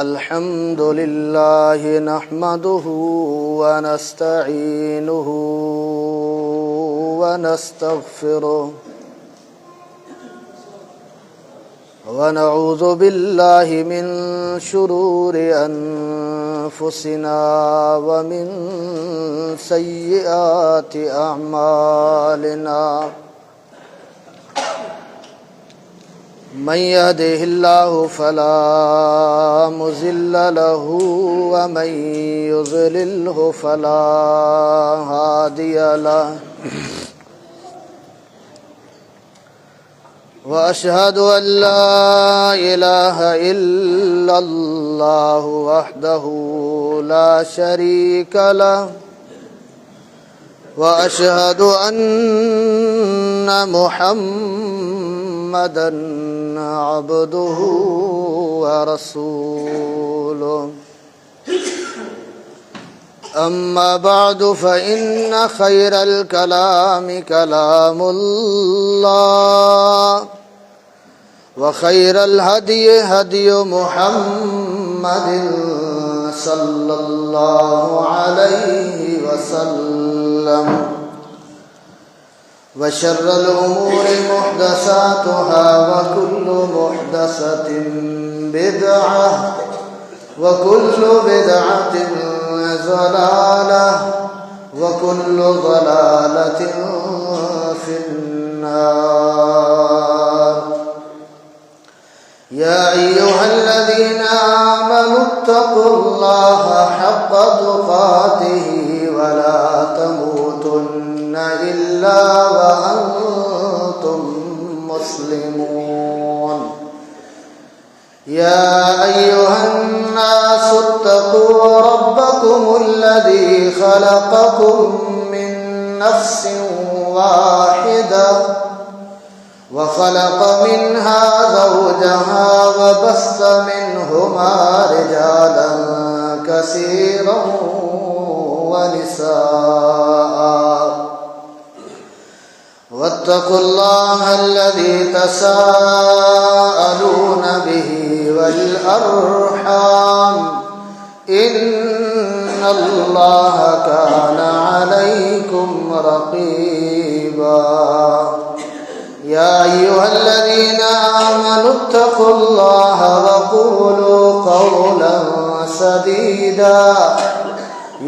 अल्हम्दुलिल्लाह नहमदुहु व नस्तईनुहु व नस्तगफिरुह व नऊज़ु बिल्लाहि मिन शुरूरि अनफुसिना व मिन सय्यिआति अअमालिना मन यहदिहिल्लाहु फला मुज़िल्ल लहु व मन युज़लिल्हु फला हादिय लहु व अशहदु अन ला इलाहा इल्लल्लाहु वहदहु ला शरीक लहु व अशहदु अन्ना मुहम्मदन अब्दुहु व रसूलुहु अम्मा बअदु फ़इन्न खैरल कलामि कलामुल्लाह व खैरल हदि हदि मुहम्मदिन सल्लल्लाहु अलैहि वसल्लम व शर्रल उमूरि मुहदसातुहा व कुल्लु मुहदसतिन बिदअह व कुल्लु बिदअतिन ज़लालह व कुल्लु ज़लालतिन फिन्नार या अय्युहल्लज़ीना आमनुत्तक़ुल्लाहा हक़्क़ तुक़ातिही व ला तमूतुन्ना इल्ला व अंतुम मुस्लिमून या अय्युहन्नासु इत्तक़ू रब्बकुमुल्लज़ी ख़लक़कुम मिन नफ्सिन वाहिदा व ख़लक़ मिन्हा ज़ौजहा व बस्स मिन्हुमा रिजालन कसीरन व निसाअ वत्तक़ुल्लाह अल्लज़ी तसाअलून बिही वल अर्हाम इन्नल्लाह कान अलैकुम रक़ीबा या अय्युहल्लज़ीना आमनुत्तक़ुल्लाह व क़ूलू क़ौलन सदीदा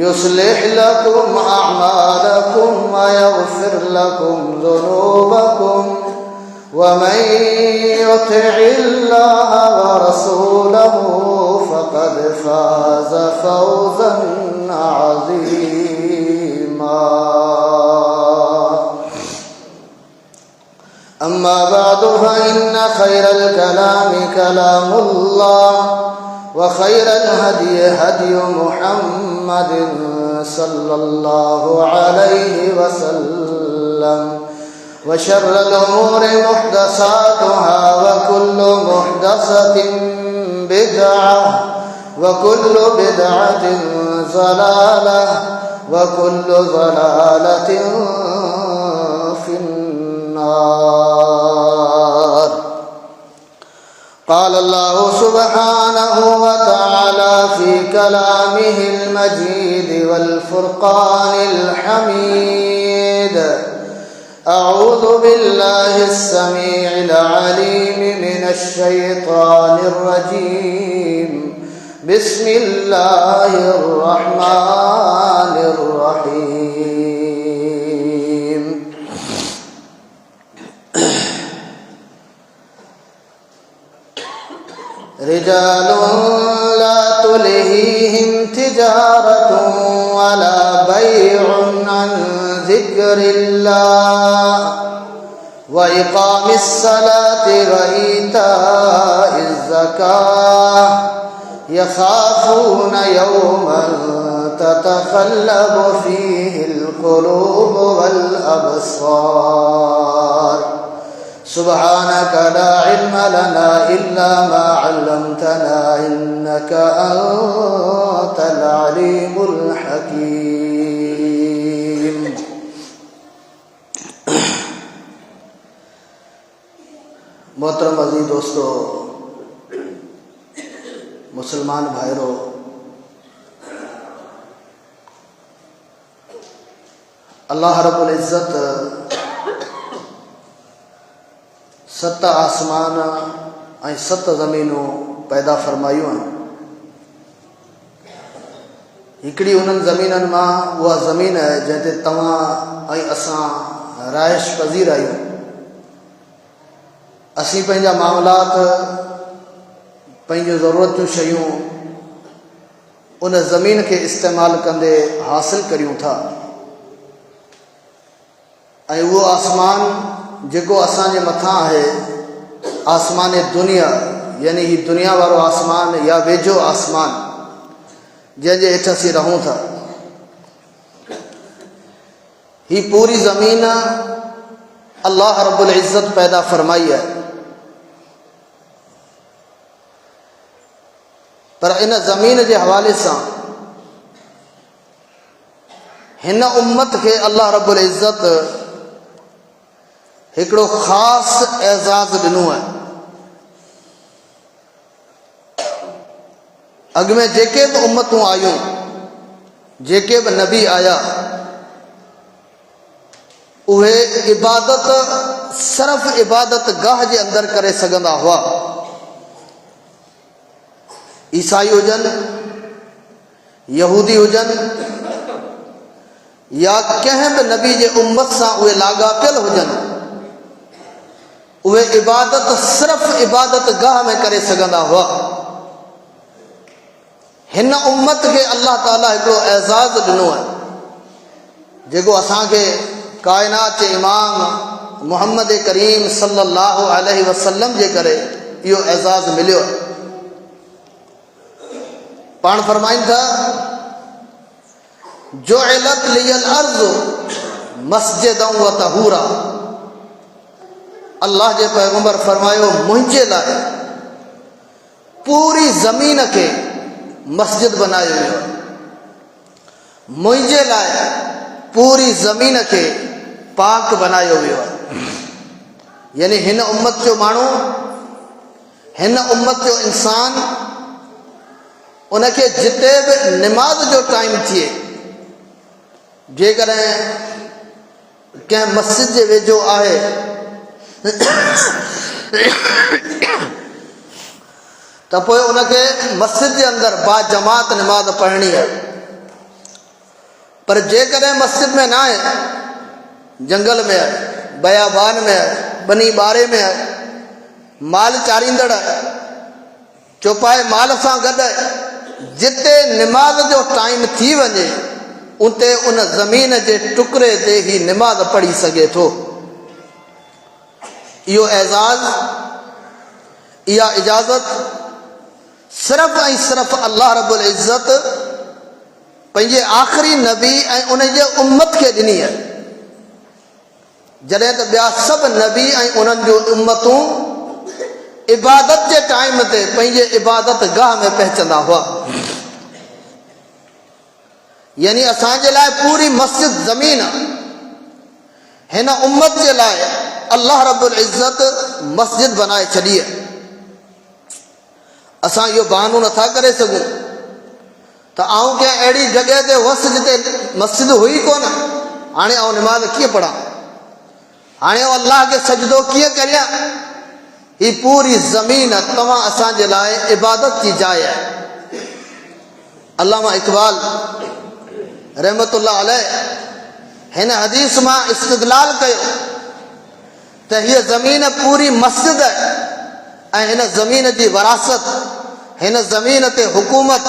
युस्लिह लकुम अअमालकुम व यग़फिर लकुम ज़ुनूबकुम व मन युतिइल्लाह व रसूलहु फ़क़द फ़ाज़ फ़ौज़न अज़ीमा अम्मा बअदु फ़इन्न खैरल कलामि कलामुल्लाह व खैरल हदि हदि मुहम्मदिन सल्लल्लाहु अलैहि वसल्लम व शर्रल उमूरि मुहदसातुहा व कुल्लु मुहदसतिन बिदअह व कुल्लु बिदअतिन ज़लालह व कुल्लु ज़लालतिन फिन्नार क़ाल अल्लाहु सुब्हानहु व तआला फ़ी कलामिहिल मजीद वल फ़ुरक़ानिल हमीद अऊज़ु बिल्लाहिस समीइल अलीम मिनश शैतानिर रजीम बिस्मिल्लाहिर रहमानिर रहीम रिजालुन ला तुल्हीहिम तिजारतुन वला बैउन अन ज़िक्रिल्लाह व इक़ामिस सलाति व ईताइज़ ज़काह यख़ाफ़ून यौमन ततक़ल्लबु फ़ीहिल क़ुलूब वल अबसार सुब्हानक ला इल्म लना इल्ला मा अल्लमतना इन्नक अंतल अलीमुल हकीम। मोहतरम अज़ीज़ दोस्तों, मुसलमान भाइरो, अल्लाह रब्बुल इज़्ज़त सत आसमान ऐं सत ज़मीनूं पैदा फरमायूं आहिनि। हिकिड़ी उन्हनि ज़मीननि मां उहा ज़मीन आहे जंहिं ते तव्हां ऐं असां राइश पज़ीर आहियूं। असीं पंहिंजा मामलात, पंहिंजूं ज़रूरत जूं शयूं उन ज़मीन खे इस्तेमालु कंदे हासिल करियूं था। ऐं उहो आसमान जेको असांजे मथां आहे, आसमान दुनिया, यानी ही दुनिया वारो आसमान या वेझो आसमान जंहिंजे हेठि असीं रहूं था, ही पूरी ज़मीन अल्लाह रब्बुल इज़्ज़त पैदा फरमाई आहे। पर इन ज़मीन जे हवाले सां हिन उम्मत खे अल्लाह रब्बुल इज़्ज़त हिकिड़ो ख़ासि एज़ाज़ ॾिनो आहे। अॻु में जेके बि उम्मतूं आयूं, जेके बि नबी आया, उहे इबादत सिर्फ़ इबादत गाह जे अंदरि करे सघंदा हुआ। ईसाई हुजनि, यहूदी हुजनि, या कंहिं बि नबी जे उम्मत सां उहे लाॻापियल हुजनि, उहे इबादत सिर्फ़ इबादत गाह में करे सघंदा हुआ। हिन उम्मत खे अल्लाह ताला हिकिड़ो एज़ाज़ ॾिनो आहे, जेको असांखे काइनात जे इमाम मुहम्मद करीम सल्लल्लाहु अलैहि वसल्लम जे करे इहो एज़ाज़ मिलियो आहे। पाण फरमाइनि था, जुइलत लियल अर्ज़ मस्जिदन व तहूरा। अल्लाह जे पैगंबर फरमायो, मुंहिंजे लाइ पूरी ज़मीन खे मस्जिद बनायो वियो आहे। मुंहिंजे लाइ पूरी ज़मीन खे पाक बनायो वियो आहे। यानी हिन उम्मत जो माण्हू, हिन उम्मत जो इंसान, उनखे जिते बि निमाज़ जो टाइम थिए, जेकॾहिं कंहिं मस्जिद जे वेझो आहे त पोइ उनखे मस्जिद जे अंदरि बाजमात निमाज़ पढ़णी आहे। पर जेकॾहिं मस्जिद में न आहे, जंगल में आहे, बयाबान में आहे, बनी बारे में आहे, माल चारींदड़ आहे, चौपाए माल सां गॾु आहे, जिते निमाज़ जो टाइम थी वञे उते उन ज़मीन जे टुकड़े ते ही निमाज़ पढ़ी सघे थो। इहो एज़ाज़, इहा इजाज़त सिर्फ़ ऐं सिर्फ़ अल्लाह रब्बुल इज़्ज़त पंहिंजे आख़िरी नबी ऐं उन जे उम्मत खे ॾिनी आहे। जॾहिं त ॿिया सभु नबी ऐं उन्हनि जूं उम्मतूं इबादत जे टाइम ते पंहिंजे इबादत गाह में पहुचंदा हुआ। यानी असांजे लाइ पूरी मस्जिद ज़मीन, हिन उम्मत जे लाइ अल्लाह रब्बुल इज़्ज़त मस्जिद बनाए छॾी आहे। असां इहो बहानो नथा करे सघूं त आऊं कंहिं अहिड़ी जॻह ते हुअसि जिते मस्जिद हुई कोन, हाणे आऊं निमाज़ कीअं पढ़ां, हाणे आऊं अल्लाह खे सजदो कीअं करियां। ही पूरी ज़मीन तव्हां असांजे लाइ इबादत जी जाइ आहे। अल्लामा इक़बाल रहमतुल्लाह अलैह हिन हदीस मां इस्तदलाल कयो त हीअ ज़मीन पूरी मस्जिद आहे ऐं हिन ज़मीन जी वरासत, हिन ज़मीन ते हुकूमत,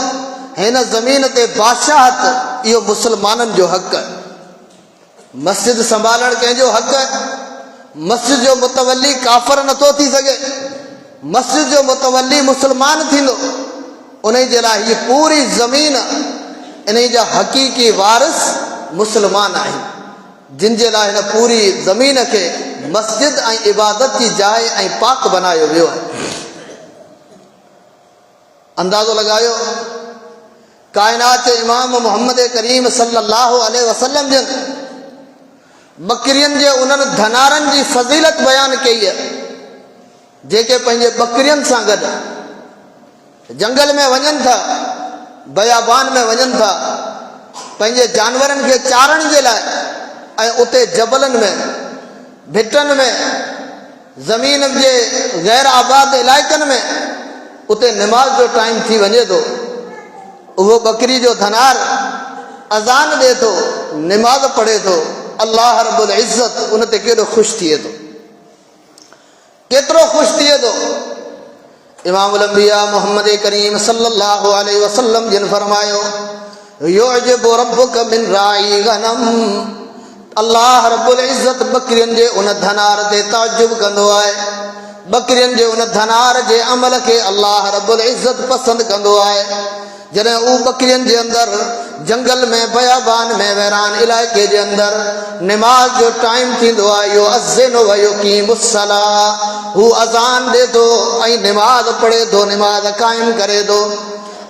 हिन ज़मीन ते बादशाहत, इहो मुसलमाननि जो हक़ आहे। मस्जिद संभालणु कंहिंजो हक़ आहे। मस्जिद जो मुतवली काफ़र नथो थी सघे, मस्जिद जो मुतवली मुसलमान थींदो। उन जे लाइ हीअ पूरी ज़मीन, इन जा हक़ीक़ी वारिस मुसलमान आहिनि, जिन जे लाइ हिन पूरी ज़मीन खे मस्जिद ऐं इबादत जी जाइ ऐं पाक बनायो वियो आहे। अंदाज़ो लॻायो, काइनात जे इमाम मुहम्मद करीम सल्लल्लाहु अलैहि वसल्लम जन बकरियुनि जे उन्हनि धनारनि जी फज़ीलत बयानु कई आहे, जेके पंहिंजे बकरियुनि सां गॾु जंगल में वञनि था, बयाबान में वञनि था पंहिंजे जानवरनि खे चारण जे लाइ, ऐं उते जबलनि में, भिटनि में, ज़मीन जे गैर आबाद इलाइक़नि में उते निमाज़ जो टाइम थी वञे थो, उहो बकरी जो धनार अज़ान ॾे थो, निमाज़ पढ़े थो, अल्लाह रब्बुल इज़्ज़त उन ते केॾो ख़ुशि थिए थो, केतिरो ख़ुशि थिए थो। इमामुल अंबिया मुहम्मद करीम सल्लल्लाहु अलैहि वसल्लम जिन फरमायो, युअजिबु रब्बुक मिन राई गनम, अल्लाह रब्बुल इज़्ज़त बकरियुनि जे उन धनार ते ताजुब कंदो आहे, बकरियुनि जे उन धनार जे अमल खे अल्लाह रब्बुल इज़्ज़त पसंदि कंदो आहे। जॾहिं उहो बकरियुनि जे अंदरि जंगल में, बयाबान में, वैरान इलाइक़े जे अंदरि निमाज़ जो टाइम थींदो आहे, यो अज़्ज़िनु व युक़ीमुस्सलाह, हू अज़ान ॾे थो ऐं निमाज़ पढ़े थो, निमाज़ क़ाइमु करे थो,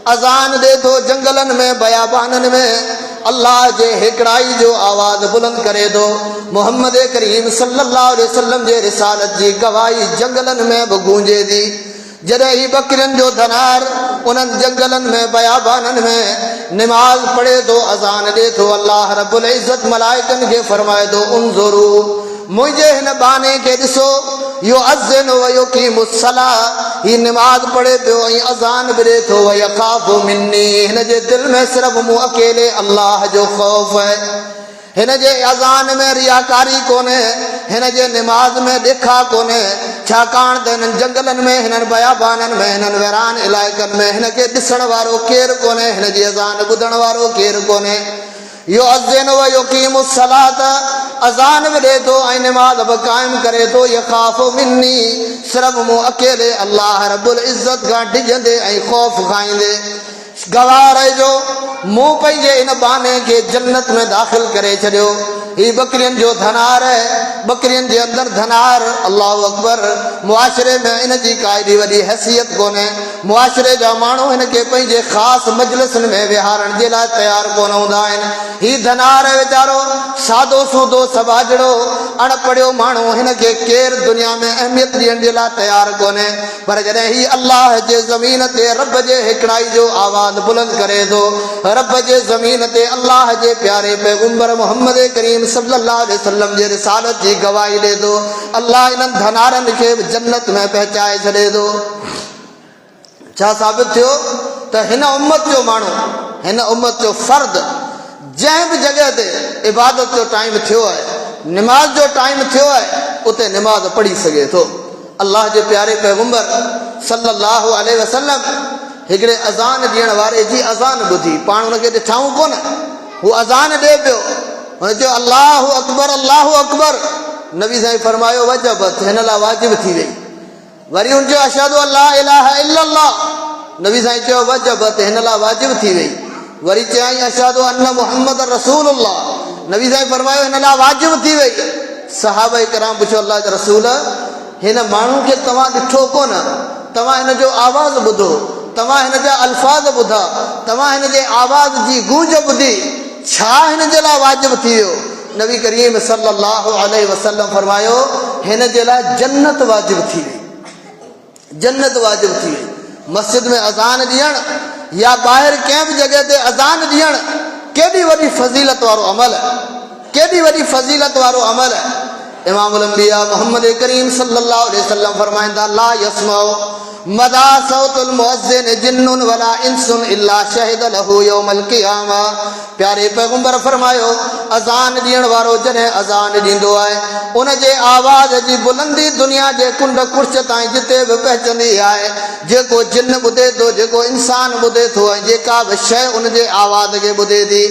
अज़ान ॾे थो जंगलनि में, बयाबाननि में अल्लाह जे हिकिड़ाई जो आवाज़ बुलंद करे थो। मुहम्मद करीम सल्लल्लाहु अलैहि वसल्लम जे रिसालत जी गवाही जंगलनि में बि गूंजे थी। जॾहिं ही बकरियुनि जो धनार उन्हनि जंगलनि में, बयाबाननि में निमाज़ पढ़े थो, अज़ान ॾे थो, अल्लाह रब्बुल इज़्ज़त मलाइकनि खे फरमाए थो, उन्ज़ुरू, मुंहिंजे हिन बाने खे ॾिसो, यो अज़्ज़िनु व युक़ीमुस्सलाह, ही निमाज़ पढ़े पियो ऐं अज़ान बि ॾे थो, व यख़ाफ़ु मिन्नी, हिन जे दिलि में सिर्फ़ु मूं अकेले अल्लाह जो ख़ौफ़ आहे। हिन जे अज़ान में रियाकारी कोन्हे, हिन जे निमाज़ में ॾेखा कोन्हे, छाकाणि त हिननि जंगलनि में, हिननि बयाबाननि में, हिननि वैरान इलाइक़नि में हिन खे ॾिसण वारो केरु कोन्हे, हिन जी अज़ान ॿुधण वारो केरु कोन्हे। यो अज़्ज़िनु व युक़ीमुस्सलात, अज़ान बि ॾे थो ऐं निमाज़ बि क़ाइमु करे थो, यख़ाफ़ु मिन्नी, सिर्फ़ु मूं अकेले अल्लाह रब्बुल इज़्ज़त खां डिॼंदे ऐं ख़ौफ़ खाईंदे। गवाह रहिजो, मूं पंहिंजे इन बाने खे जन्नत में दाख़िल करे छॾियो। ही बकरियुनि जो धनार आहे, बकरियुनि जे अंदरि धनार, अल्लाहु अकबर। मुआशिरे में इन जी का एॾी वॾी हैसियत कोन्हे, मुआशिरे जा माण्हू हिन खे पंहिंजे ख़ासि मजलिसनि में विहारण जे लाइ तयारु कोन हूंदा आहिनि। ही धनार आहे वीचारो, सादो सूदो सबाजड़ो अणपढ़ियो माण्हू, हिन खे केरु दुनिया में अहमियत ॾियण जे लाइ तयारु कोन्हे। पर जॾहिं ही अल्लाह जे ज़मीन ते रब जे हिकिड़ाई जो आवाज़ बुलंद करे थो, रब जे ज़मीन ते अल्लाह जे प्यारे पैगंबर मुहम्मद करीम सल्लल्लाहु अलैहि वसल्लम जे रिसालत जी गवाही ॾे थो, अल्लाह इन्हनि धनारनि खे जन्नत में पहुचाए छॾे थो। छा साबित थियो त हिन उम्मत जो माण्हू, हिन उम्मत जो फ़र्द जंहिं बि जॻह ते इबादत जो टाइम थियो आहे, निमाज़ जो टाइम थियो आहे, उते निमाज़ पढ़ी सघे थो। अल्लाह जे प्यारे पैगंबर सल्लल्लाहु अलैहि वसल्लम हिकिड़े अज़ान ॾियण वारे जी अज़ान ॿुधी, पाण हुनखे ॾिठाऊं कोन, हू अज़ान ॾे पियो, हुन चयो अल्लाहु अकबर, अल्लाहु अकबर। नबी साईं फरमायो वजबत, हिन लाइ वाजिब थी वई। वरी हुन चयो अशहदु अल्ला इलाहा इल्लल्लाह, नबी साईं चयो वजबत, हिन लाइ वाजिब थी वई। वरी चयाईं अशहदु अन्न मुहम्मद रसूलुल्लाह, नबी साईं फरमायो हिन लाइ वाजिब थी वई। सहाबा कराम पुछो अल्लाह जा रसूल, हिन माण्हू खे तव्हां ॾिठो कोन, तव्हां हिन जो आवाज़ ॿुधो, तव्हां हिन जा अल्फाज़ ॿुधा, तव्हां हिन जे आवाज़ जी गूंज ॿुधी, छा हिन जे लाइ वाजिब थी वियो? नबी करीम सल्लल्लाहु अलैहि वसल्लम फरमायो हिन जे लाइ जन्नत वाजिब थी वई, जन्नत वाजिब थी वई। मस्जिद में अज़ान ॾियण या ॿाहिरि कंहिं बि जॻह ते अज़ान ॾियण केॾी वॾी फज़ीलत वारो अमल आहे, केॾी वॾी फज़ीलत वारो अमल आहे। इमामुल अंबिया मुहम्मद करीम सल्लल्लाहु अलैहि वसल्लम फरमाईंदा, ला यस्माउ मदा सौतुल मुअज्जिन जिन्नुन वला इंसुन इल्ला शहिद लहू यौमल क़ियामा। प्यारे पैगंबर फरमायो अज़ान ॾियण वारो जॾहिं अज़ान ॾींदो आहे, उन जे आवाज़ जी बुलंदी दुनिया जे कुंड कुर्च ताईं जिते बि पहुचंदी आहे। जेको जिन ॿुधे थो, जेको इंसान ॿुधे थो, ऐं जेका बि शइ उन जे आवाज़ खे ॿुधे थी,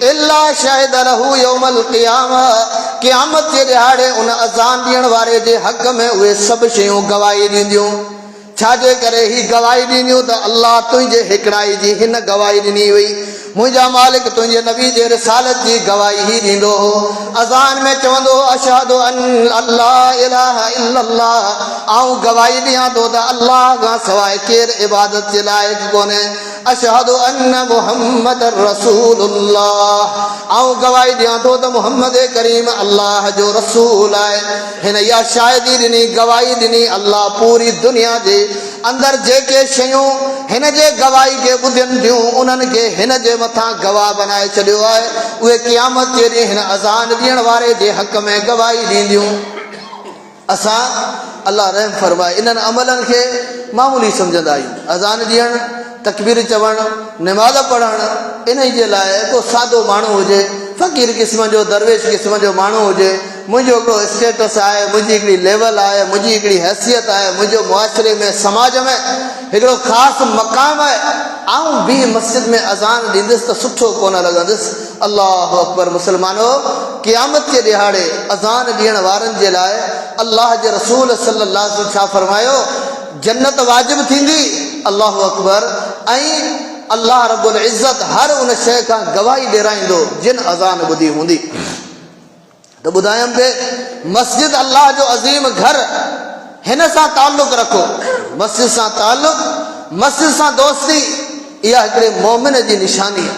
इल्ला शहिद लहू यौमल क़ियामा, क़यामत जे ॾिहाड़े उन अज़ान ॾियण वारे जे हक़ में उहे सभु शयूं गवाही ॾींदियूं। छाजे करे ही गवाही ॾिनियूं त अल्लाह तुंहिंजे हिकिड़ाई जी हिन गवाही ॾिनी हुई, मुंहिंजा मालिक तुंहिंजे नबी जे रिसालत जी गवाही ही ॾींदो हो। अज़ान में चवंदो हो अशहदु अन अल्ला इलाहा इल्लल्लाह, आऊं गवाही ॾियां थो त अल्लाह खां सवाइ केरु इबादत जे लाइक़ कोन्हे। अशहदु अन्न मुहम्मद रसूलुल्लाह, आऊं गवाही ॾियां थो त मुहम्मद करीम अल्लाह जो रसूल आहे। हिन इहा शाहिदी ॾिनी, गवाही ॾिनी, अल्लाह पूरी दुनिया जे अंदर जेके शयूं हिन जे गवाही खे ॿुधनि थियूं उन्हनि खे हिन जे मथां गवाह बनाए छॾियो आहे उहे क़यामत जे ॾींहुं हिन अज़ान ॾियण वारे जे हक़ में गवाही ॾींदियूं। असां अल्लाह रहम फरमाए इन्हनि अमलनि खे मामूली सम्झंदा आहियूं। अज़ान ॾियणु, तकबीर चवणु, निमाज़ पढ़णु, इन जे लाइ को सादो माण्हू हुजे, फ़क़ीर क़िस्म जो, दरवेश क़िस्म जो माण्हू हुजे, मुंहिंजो हिकिड़ो स्टेटस आहे, मुंहिंजी हिकिड़ी लेवल आहे, मुंहिंजी हिकिड़ी हैसियत आहे, मुंहिंजो मुआशिरे में समाज में हिकिड़ो ख़ासि मक़ाम आहे, आऊं बि मस्जिद में अज़ान ॾींदुसि त सुठो कोन लॻंदुसि। अल्लाह अकबर। मुस्लमानो, क़यामत जे ॾिहाड़े अज़ान ॾियण वारनि जे लाइ अल्लाह जे रसूल सल्लल्लाहु अलैहि वसल्लम छा फरमायो, जन्नत वाजिब थींदी। अल्लाह अकबर। ऐं अल्लाह रब्बुल इज़्ज़त हर उन शइ खां गवाही ॾिराईंदो जिन अज़ान ॿुधी हूंदी। त ॿुधायमि पिए, मस्जिद अल्लाह जो अज़ीम घर, हिन सां ताल्लुक़ रखो, मस्जिद सां ताल्लुक़, मस्जिद सां दोस्ती, इहा हिकिड़े मोमिन जी निशानी आहे।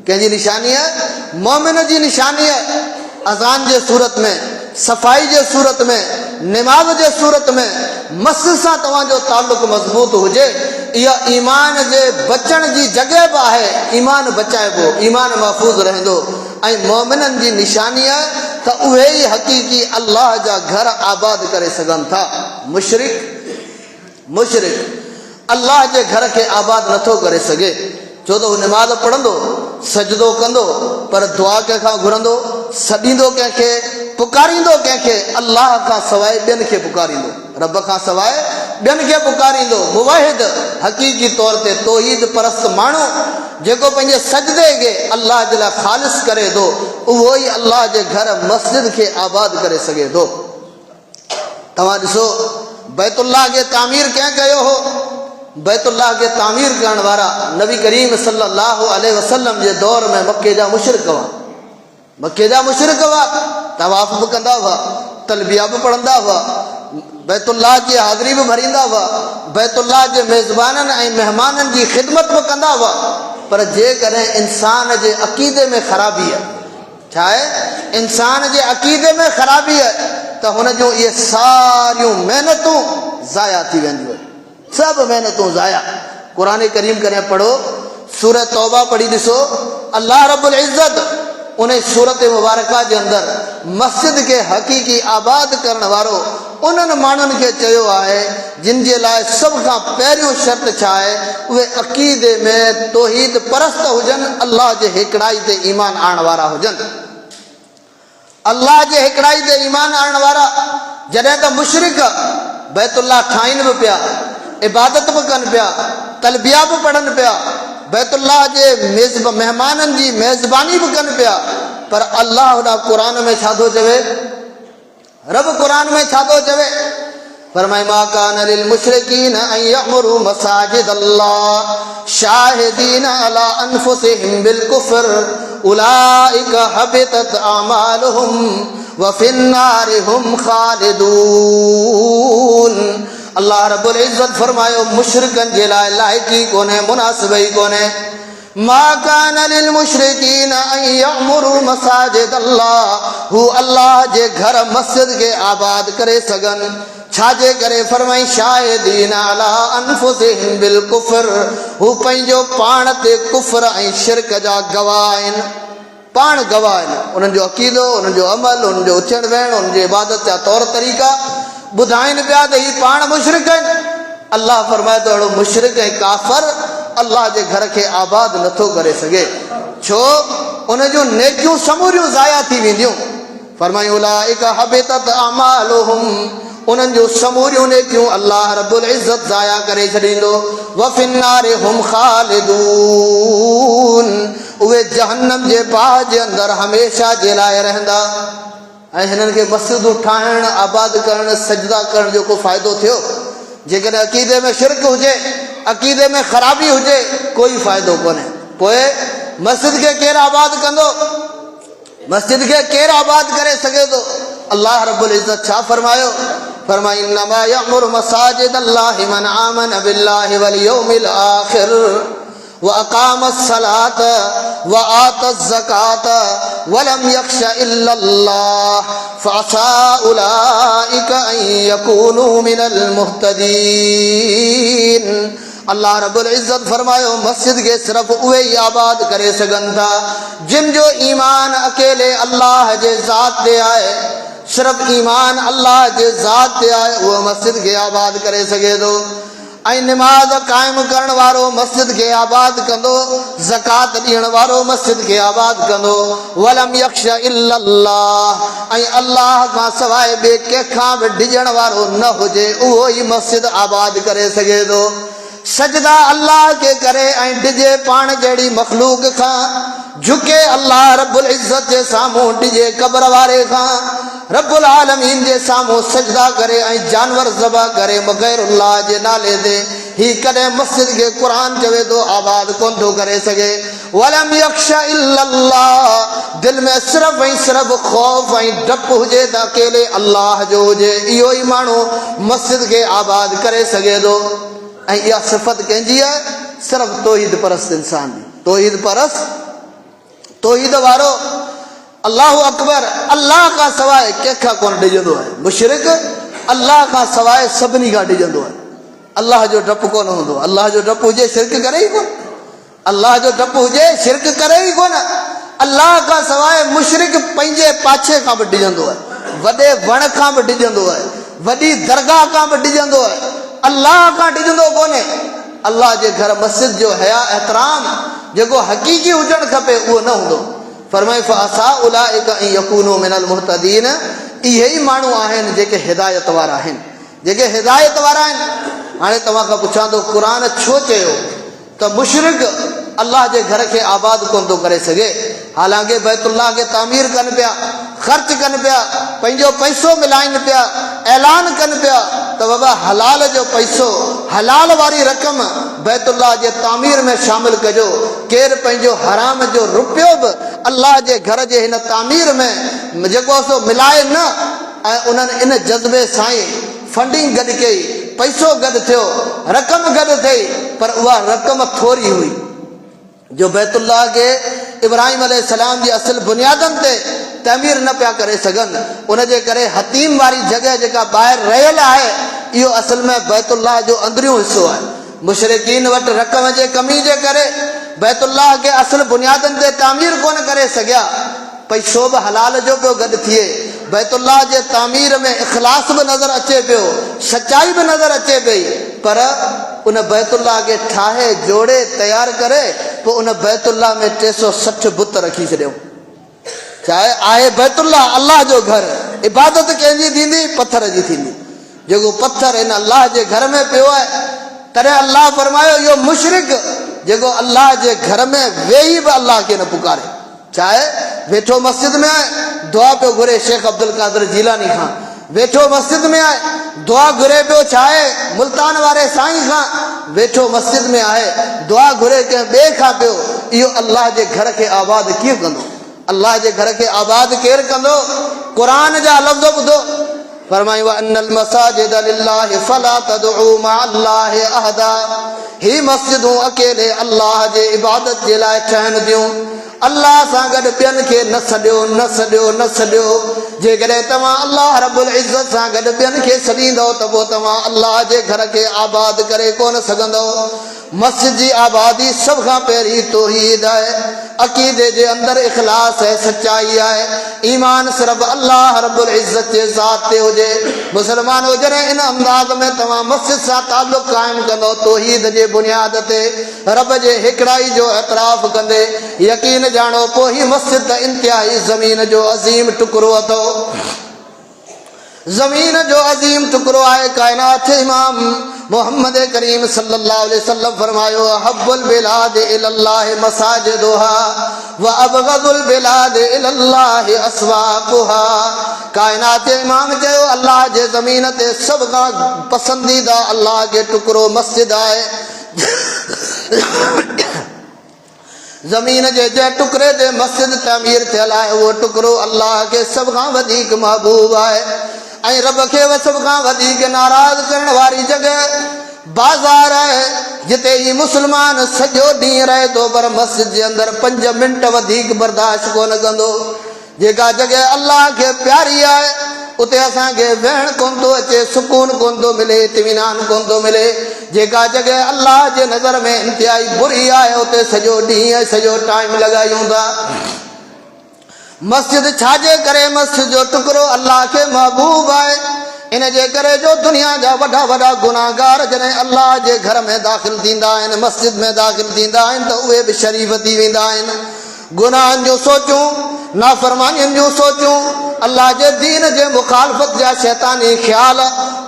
कंहिंजी निशानी आहे? मोमिन जी निशानी आहे। अज़ान जे सूरत में, सफ़ाई जे सूरत में, निमाज़ जे सूरत में मस्जिद सां तव्हांजो ताल्लुक़ मज़बूत हुजे, इहा ईमान जे बचण जी जॻह बि आहे। ईमान बचाइबो, ईमान महफ़ूज़ रहंदो। ऐं मोमिननि जी निशानी आहे त उहे ई हक़ीक़ी अल्लाह जा घर आबाद करे सघनि था। मुशरिक अल्लाह जे घर खे आबाद नथो करे सघे, छो त हू निमाज़ पढ़ंदो, सजदो कंदो, पर दुआ कंहिंखां घुरंदो, सॾींदो कंहिंखे, पुकारींदो कंहिंखे, अल्लाह खां सवाइ ॿियनि खे पुकारींदो, रब खां सवाइ ॿियनि खे पुकारींदो। मुवाहिद, हक़ीक़ी तौर ते तौहीद परस्त माण्हू जेको पंहिंजे सजदे खे अल्लाह जे लाइ ख़ालिस करे थो, उहो ई अल्लाह जे घर मस्जिद खे आबाद करे सघे थो। तव्हां ॾिसो, बैतुल्लाह खे तामीर कंहिं कयो हो? बैतुल्लाह खे तामीर करण वारा नबी करीम सल्लल्लाहु अलैहि वसल्लम जे दौर में मके जा मुशरिक हुआ। मके जा मुशरिक हुआ, तवाफ़ बि कंदा हुआ, तलबिया बि पढ़ंदा हुआ, बैतुल्लाह जी हाज़िरी बि भरींदा हुआ, बैतुल्लाह जे मेज़बाननि ऐं महिमाननि जी ख़िदमत बि कंदा हुआ। पर जेकॾहिं इंसान जे अक़ीदे में ख़राबी आहे, छा आहे? इंसान जे अक़ीदे में ख़राबी आहे त हुन जूं इहे सारियूं महिनतूं ज़ाया थी वेंदियूं आहिनि, सभु महिनतूं ज़ाया। क़ुरान करीम कॾहिं पढ़ो, सूरह तौबा पढ़ी ॾिसो, अल्लाह रब्बुल इज़्ज़त उन सूरत मुबारका जे अंदरि मस्जिद खे हक़ीक़ी आबाद करण वारो उन्हनि माण्हुनि खे चयो आहे जिन जे लाइ सभ खां पहिरियों शर्त छा आहे? उहे अक़ीदे में तौहीद परस्त हुजनि, अल्लाह जे हिकिड़ाई ते ईमान आणण वारा हुजनि। अल्लाह जे हिकिड़ाई ते ईमान आणण वारा, जॾहिं त मुशरिक बैतुल्लाह ठाहिनि बि पिया, इबादत बि कनि पिया, तलबिया बि पढ़नि पिया, बैतुल्लाह जे महिमाननि जी मेज़बानी बि कनि पिया, पर अल्लाह होॾा क़ुरान में छा थो चवे? रब क़ुरान में छा थो चवे? फरमाए, मा कान लिल मुशरिकीन अन यअमुरु मसाजिद अल्लाह शाहिदीन अला अनफुसिहिम बिल कुफ्र उलाइका हबितत अमालुहुम व फिन्नारि हुम खालिदून। अल्लाह रब्बुल इज़्ज़त फरमायो, मुशरिकनि जे लाइ लाइक़ी कोन्हे, मुनासिब ई कोन्हे। मा कान लिल मुशरिकीन अन यअमुरु मसाजिद अल्लाह, हू अल्लाह जे घर मस्जिद खे आबाद करे सघनि, छाजे करे? फरमाई, शाहिदीन अला अनफुसिहिम बिल कुफ्र, हू पंहिंजो पाण ते कुफ्र ऐं शिरक जा गवाह आहिनि, पाण गवाह आहिनि। उन्हनि जो अक़ीदो, उन्हनि जो अमल, उन्हनि जो उथण वेहण, उन्हनि जे इबादत जा तौर तरीक़ा ॿुधाइनि पिया त ही पाण मुशरिक आहिनि। अल्लाह फरमाए थो, अहिड़ो मुशरिक ऐं काफ़र अल्लाह जे घर खे आबाद नथो करे सघे, छो? उन जूं नेकियूं समूरियूं ज़ाया थी वेंदियूं। फरमाई, उलाइका हबितत अमालुहुम, उन्हनि जूं समूरियूं नेकियूं अल्लाह रब्बुल इज़्ज़त ज़ाया करे छॾींदो। व फिन्नारि हुम खालिदून, उहे जहन्नम जे बाहि जे अंदरि हमेशा जे लाइ रहंदा। ऐं हिननि खे मस्जिदूं ठाहिण, आबाद करण, सजदा करण जो को फ़ाइदो थियो? जेकॾहिं अक़ीदे में शिरक हुजे, अक़ीदे में ख़राबी हुजे, कोई फ़ाइदो कोन्हे। पोइ मस्जिद खे केरु आबाद कंदो? मस्जिद खे केरु आबाद करे सघे थो? अल्लाह रब्बुल इज़्ज़त छा फरमायो? फरमाई, इन्नमा यअमुरु मसाजिद अल्लाहि मन आमन बिल्लाहि वल यौमिल आखिर وأقام الصلاة وآتى الزكاة ولم يخش إلا الله فعسى أولئك أن يكونوا من المهتدين. अल्लाह रब्बुल इज़्ज़त फरमायो मस्जिद के सिर्फ उहे ही आबाद करे सघन था जिन जो ईमान अकेले अल्लाह जे ज़ात ते आहे. सिर्फ ईमान अल्लाह जे ज़ात ते आहे उहो मस्जिद के आबाद करे सघे थो. ऐं निमाज़ क़ाइम करण वारो मस्जिद खे आबाद कंदो, ज़कात ॾियण वारो मस्जिद खे आबाद कंदो. वलम यख्श इल्लल्लाह, ऐं अल्लाह खां सवाइ ॿिए कंहिंखां बि डिॼण वारो न हुजे उहो ई मस्जिद आबाद करे सघे थो. सजदा अल्लाह के करे ऐं डिॼे पाण जहिड़ी मखलूक खां, झुके अल्लाह रब्बुल इज़्ज़त जे साम्हूं डिॼे क़ब्र वारे खां, रब्बुल आलमीन जे साम्हूं सजदा करे ऐं जानवर ज़बह करे गैरुल्लाह जे नाले ते, ही कॾहिं मस्जिद खे क़ुर चवे थो आबाद कोन थो करे सघे. वलम यख्श इल्लल्लाह, दिल में सिर्फ़ ऐं सिर्फ़ ख़ौफ़ ऐं डपु हुजे त अकेले अल्लाह जो हुजे, इहो ई माण्हू मस्जिद खे आबाद करे सघे थो. ऐं इहा सिफ़त कंहिंजी आहे? सिर्फ़ तौहीद परस्त इंसान जी. तौहीद परस्त, तौहीद वारो, अल्लाह अकबर, अल्लाह खां सवाइ कंहिंखां कोन डिॼंदो आहे. मुशरिक अल्लाह खां सवाइ सभिनी खां डिॼंदो आहे. अल्लाह जो डपु कोन हूंदो. अल्लाह जो डपु हुजे शिरक करे ई कोन. अल्लाह जो डपु हुजे शिरक करे ई कोन. अल्लाह खां सवाइ मुशरिक पंहिंजे पाछे खां बि डिॼंदो आहे, वॾे वण खां बि डिॼंदो आहे, वॾी दरगाह खां बि डिॼंदो आहे. अल्लाह खां डिॼंदो कोन्हे. अल्लाह जे घर मस्जिद जो हया एहतराम जेको हक़ीक़ी हुजणु खपे उहो न हूंदो. फरमाए फअसा उलाइक अन यकूनू मिनल मुहतदीन, इहे ई माण्हू आहिनि जेके हिदायत वारा आहिनि, जेके हिदायत वारा आहिनि. हाणे तव्हां खां पुछां थो क़ुर छो चयो त मुशरिक अल्लाह जे घर खे आबाद कोन थो करे सघे? हालांकि बैतुल्लाह खे तामीर कनि पिया, ख़र्च कनि पिया, पंहिंजो पैसो मिलाइनि पिया, ऐलान कनि पिया त बाबा हलाल जो पैसो, हलाल वारी रक़म बैतुल्लाह जे तामीर में शामिल कजो. केरु पंहिंजो हराम जो रुपयो बि अल्लाह जे घर जे हिन तामीर में जेको सो मिलाए न. ऐं उन्हनि इन जज़्बे सां ई फंडिंग गॾु कई, पैसो गॾु थियो, रक़म गॾु थी, पर उहा रक़म थोरी हुई जो बैतुल्लाह खे इब्राहिम अलैहिस्सलाम जी असुल बुनियादनि ते तामीर न पिया करे सघनि. उनजे करे हतीम वारी जॻह जेका ॿाहिरि रहियल आहे इहो असल में बैतुल्लाह जो अंदरियों हिसो आहे. मुशरिकीन वटि रक़म जे कमी जे करे बैतुल्लाह खे असुल बुनियादनि ते तामीर कोन करे सघिया. पैसो बि हलाल जो पियो गॾु थिए, बैतुल्लाह जे तामीर में इख़लास बि नज़र अचे पियो, सचाई बि नज़र अचे पई. पर उन बैतुल्लाह खे ठाहे जोड़े तयारु करे पोइ उन बैतुल्लाह में 360 बुत रखी छॾियऊं. चाहे आहे बैतुल्लाह अल्लाह जो घर, इबादत कंहिंजी थींदी? पथर जी थींदी. जेको पथर हिन अल्लाह जे घर में पियो आहे, तॾहिं अल्लाह फरमायो इहो मुशरिक जेको अल्लाह जे घर में वेही बि अल्लाह खे न पुकारे. चाहे वेठो मस्जिद में आहे, दुआ पियो घुरे शेख अब्दुल कादिर जीलानी खां, वेठो मस्जिद में आहे, दुआ घुरे पियो चाहे मुल्तान वारे साईं खां, वेठो मस्जिद में आहे, दुआ घुरे कंहिं ॿिए खां पियो. इहो अल्लाह जे घर खे आबाद कीअं कंदो? अल्लाह जे घर खे आबाद केरु कंदो? क़ुर जा लफ़्ज़ ॿुधो. फरमाई वअन्नल मसाजिद लिल्लाहि फला तदउ मअल्लाहि अहदा, ही मस्जिदूं अकेले अल्लाह जे इबादत जे लाइ ठहनि थियूं. अल्लाह सां गॾु ॿियनि खे न सॾियो, न सॾियो, न सॾियो. जेकॾहिं तव्हां अल्लाह रब्बुल इज़्ज़त सां गॾु ॿियनि खे सॾींदव त पोइ तव्हां अल्लाह जे घर खे आबाद करे कोन सघंदव. मस्जिद जी आबादी सभ खां पहिरीं तौहीद आहे, अक़ीदे जे अंदरि इख़लास आहे, सचाई आहे. ईमान सिर्फ़ु अल्लाह रब्बुल इज़्ज़त जे ज़ात ते हुजे. मुस्लमान हुजनि इन अंदाज़ में तव्हां मस्जिद सां ताल्लुक़ क़ाइमु कंदो तौहीद जे बुनियाद ते, रब जे हिकिड़ाई जो एतराफ़ कंदे यकीन जाणो पोइ ही मस्जिद त इंतिहाई ज़मीन जो अज़ीम टुकड़ो अथव. ज़मीन जो अज़ीम टुकड़ो आहे. काइनात इमाम मोहम्मद करीम सल्लल्लाहु अलैहि वसल्लम फरमायो हब्बुल बिलाद इलल्लाहि मसाजिदुहा व अबगदुल बिलाद इलल्लाहि अस्वाकुहा. काइनात इमाम चयो अल्लाह जे ज़मीन ते सभ खां पसंदीदा अल्लाह जो टुकड़ो मस्जिद आहे. ज़मीन जे जंहिं टुकड़े ते मस्जिद तामीर थियल आहे उहो टुकड़ो अल्लाह खे सभ खां वधीक महबूब आहे. ऐं रब खे सभ खां वधीक नाराज़ करण वारी जॻह बाज़ार आहे, जिते ही मुस्लमान सॼो ॾींहुं रहे थो पर मस्जिद जे अंदरि 5 मिंट वधीक बर्दाश्त कोन कंदो। जेका जॻह अल्लाह खे प्यारी आहे उते असांखे वेहण कोन थो अचे, सुकून कोन थो मिले, इत्मीनान कोन थो मिले। जेका जॻह अल्लाह जे नज़र में इंतिहाई बुरी आहे उते सॼो ॾींहुं सॼो टाइम लॻायूं था। मस्जिद छाजे करे? मस्जिद जो टुकड़ो अल्लाह खे महबूब आहे। इन जे करे जो दुनिया जा वॾा वॾा गुनाहगार जॾहिं अल्लाह जे घर में दाख़िल थींदा आहिनि, मस्जिद में दाख़िल थींदा आहिनि त उहे बि शरीफ़ थी वेंदा आहिनि। गुनाहनि जूं सोचूं, नाफ़रमानियुनि जूं सोचूं, अल्लाह जे दीन जे मुखालफ़त जा शैतानी ख़्याल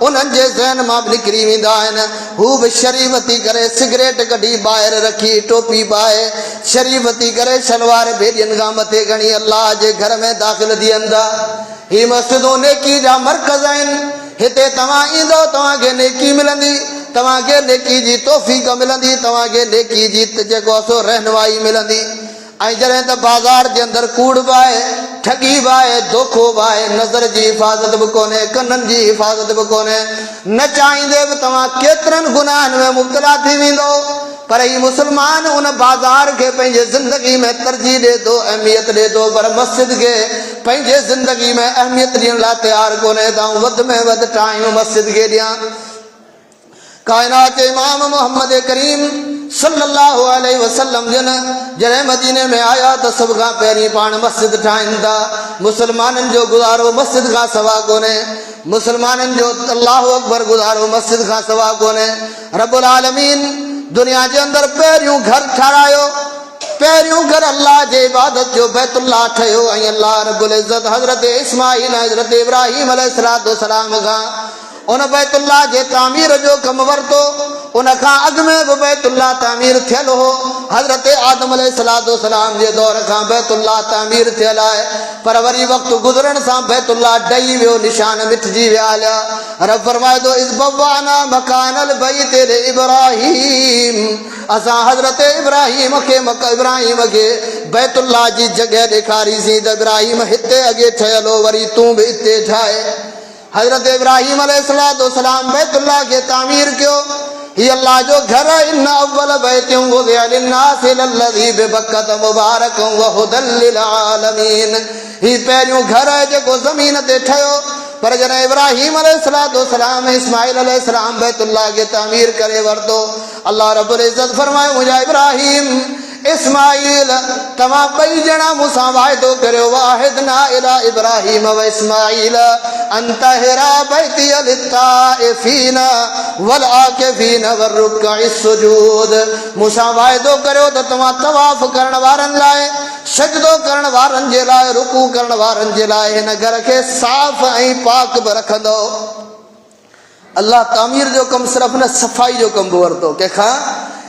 उन्हनि जे ज़हन मां बि निकिरी वेंदा आहिनि। हू बि शरीफ़ थी करे सिगरेट कढी ॿाहिरि रखी, टोपी पाए, शरीफ़ थी करे शलवार बेड़ियुनि खां मथे खणी अल्लाह जे घर में दाख़िल थियनि था। ही मस्जिदूं नेकी जा मर्कज़ आहिनि। हिते तव्हां ईंदो तव्हांखे नेकी मिलंदी, तव्हांखे नेकी जी तौफ़ीक़ मिलंदी, तव्हांखे नेकी जी जेको सो रहनुमाई मिलंदी। ऐं जॾहिं त बाज़ार जे अंदरि कूड़ बि आहे, ठगी बि आहे, धोखो बि आहे, नज़र जी हिफ़ाज़त बि कोन्हे, कननि जी हिफ़ाज़त बि कोन्हे, न चाहींदे बि तव्हां केतिरनि गुनाहनि में मुब्तला थी वेंदो। पर ही मुस्लमान उन बाज़ार खे पंहिंजे ज़िंदगी में तरजीह ॾिए थो, अहमियत ॾिए थो, पर मस्जिद खे पंहिंजे ज़िंदगी में अहमियत ॾियण लाइ तयारु कोन्हे त आउं वधि में वधि टाइम मस्जिद खे ॾियां। काइनात इमाम मोहम्मद करीम सल्लल्लाहु अलैहि वसल्लम जन जॾहिं मदीने में आया त सभ खां पहिरीं पाण मस्जिद ठाहिनि था। मुस्लमाननि जो गुज़ारो मस्जिद खां सवा कोन्हे, मुस्लमाननि जो अल्लाहु अकबर गुज़ारो मस्जिद खां सवा कोन्हे। रब्बुल आलमीन दुनिया जे अंदरि पहिरियों घर ठारायो, पहिरियों घर अल्लाह जे इबादत जो बैतुल्लाह ठहियो ऐं अल्लाह रब्बुल इज़्ज़त हज़रत इस्माईल हज़रत इब्राहीम अलैहिस्सलाम खां उन बैतुल्लाह जे तामीर जो कमु वरितो। उन खां अॻु में बि बैतुल्लाह तामीर थियल हो। हज़रत आदम अलैहिस्सलाम जे दौर खां बैतुल्लाह तामीर थियल आहे, पर वरी वक़्तु गुज़रण सां बैतुल्लाह ॾही वियो, निशान मिटिजी विया हलिया। रब फरमाए थो इज़ बव्वाना मकानल बैत इब्राहीम, असां हज़रत इब्राहीम खे बैतुल्लाह जी जॻह ॾेखारीसीं त इब्राहीम हिते अॻे ठहियल हो, वरी तूं बि हिते ठाहे। हज़रत इब्राहीम अलैहिस्सलाम बैतुल्लाह खे तामीर कयो। ही अल्लाह जो घर आहे। इन अव्वल बैतिन वुज़िअ लिन्नासि लल्लज़ी बिबक्कत मुबारकन व हुदल लिल आलमीन। ही पहिरियों घर आहे जेको ज़मीन ते ठहियो। पर जॾहिं इब्राहीम अलैहिस्सलाम इस्माईल अलैहिस्सलाम बैतुल्लाह खे तामीर करे वरितो, अल्लाह रब्बुल इज़्ज़त फरमायो मुंहिंजा इब्राहीम इस्माईल तव्हां ॿई ॼणा मूंसां वाइदो करियो, वाहिदना इला इब्राहीम व इस्माईल अन तहिरा बैतिय लित्ताइफीन वल आकिफीन वरुक्कइ सुजूद। मूंसां वाइदो करियो त तव्हां तवाफ़ करण वारनि लाइ, सजदो करण वारनि जे लाइ, रुकू करण वारनि जे लाइ हिन घर खे साफ़ ऐं पाक बि रखंदो। अल्लाह तामीर जो कमु सिर्फ़ु न सफ़ाई जो कमु बि वरितो कंहिंखां,